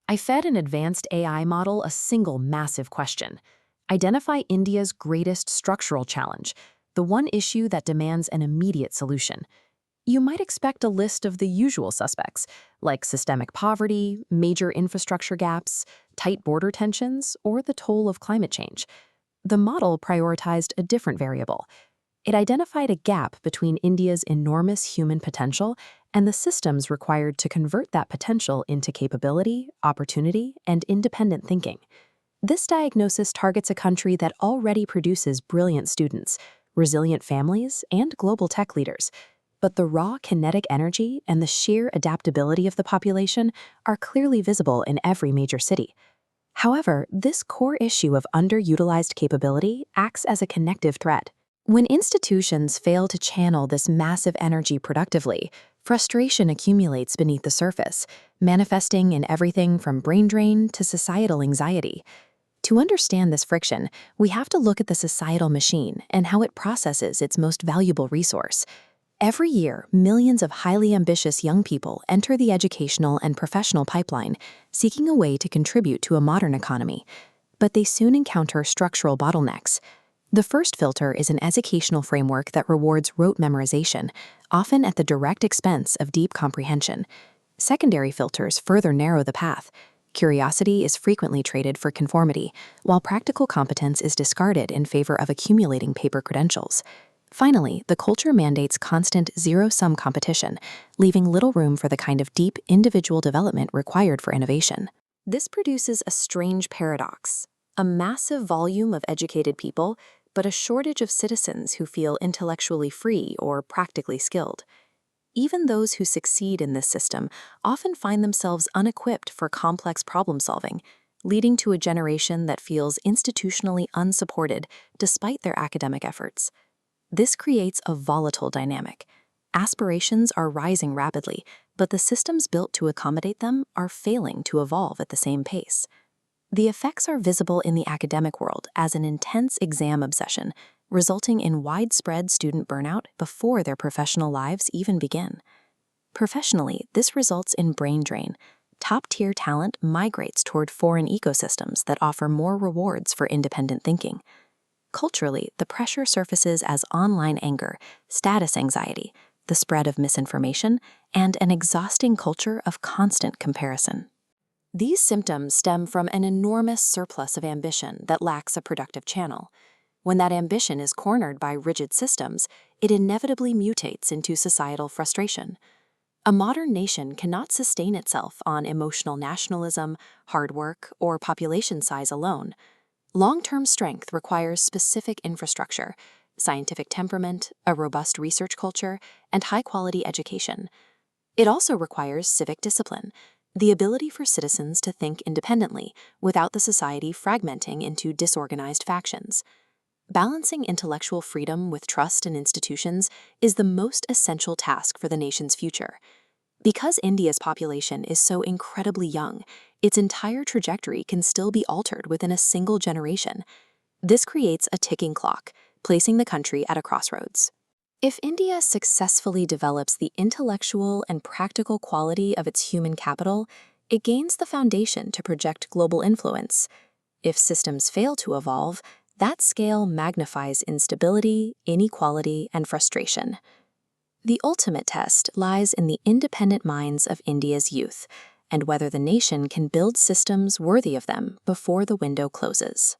I fed an advanced AI model a single massive question. Identify India's greatest structural challenge, the one issue that demands an immediate solution. You might expect a list of the usual suspects, like systemic poverty, major infrastructure gaps, tight border tensions, or the toll of climate change. The model prioritized a different variable. It identified a gap between India's enormous human potential and the systems required to convert that potential into capability, opportunity, and independent thinking. This diagnosis targets a country that already produces brilliant students, resilient families, and global tech leaders. But the raw kinetic energy and the sheer adaptability of the population are clearly visible in every major city. However, this core issue of underutilized capability acts as a connective thread. When institutions fail to channel this massive energy productively, frustration accumulates beneath the surface, manifesting in everything from brain drain to societal anxiety. To understand this friction, we have to look at the societal machine and how it processes its most valuable resource. Every year, millions of highly ambitious young people enter the educational and professional pipeline, seeking a way to contribute to a modern economy. But they soon encounter structural bottlenecks. The first filter is an educational framework that rewards rote memorization, often at the direct expense of deep comprehension. Secondary filters further narrow the path. Curiosity is frequently traded for conformity, while practical competence is discarded in favor of accumulating paper credentials. Finally, the culture mandates constant zero-sum competition, leaving little room for the kind of deep individual development required for innovation. This produces a strange paradox: a massive volume of educated people, but a shortage of citizens who feel intellectually free or practically skilled. Even those who succeed in this system often find themselves unequipped for complex problem-solving, leading to a generation that feels institutionally unsupported despite their academic efforts. This creates a volatile dynamic. Aspirations are rising rapidly, but the systems built to accommodate them are failing to evolve at the same pace. The effects are visible in the academic world as an intense exam obsession, resulting in widespread student burnout before their professional lives even begin. Professionally, this results in brain drain. Top-tier talent migrates toward foreign ecosystems that offer more rewards for independent thinking. Culturally, the pressure surfaces as online anger, status anxiety, the spread of misinformation, and an exhausting culture of constant comparison. These symptoms stem from an enormous surplus of ambition that lacks a productive channel. When that ambition is cornered by rigid systems, it inevitably mutates into societal frustration. A modern nation cannot sustain itself on emotional nationalism, hard work, or population size alone. Long-term strength requires specific infrastructure, scientific temperament, a robust research culture, and high-quality education. It also requires civic discipline, the ability for citizens to think independently without the society fragmenting into disorganized factions. Balancing intellectual freedom with trust in institutions is the most essential task for the nation's future. Because India's population is so incredibly young, its entire trajectory can still be altered within a single generation. This creates a ticking clock, placing the country at a crossroads. If India successfully develops the intellectual and practical quality of its human capital, it gains the foundation to project global influence. If systems fail to evolve, that scale magnifies instability, inequality, and frustration. The ultimate test lies in the independent minds of India's youth, and whether the nation can build systems worthy of them before the window closes.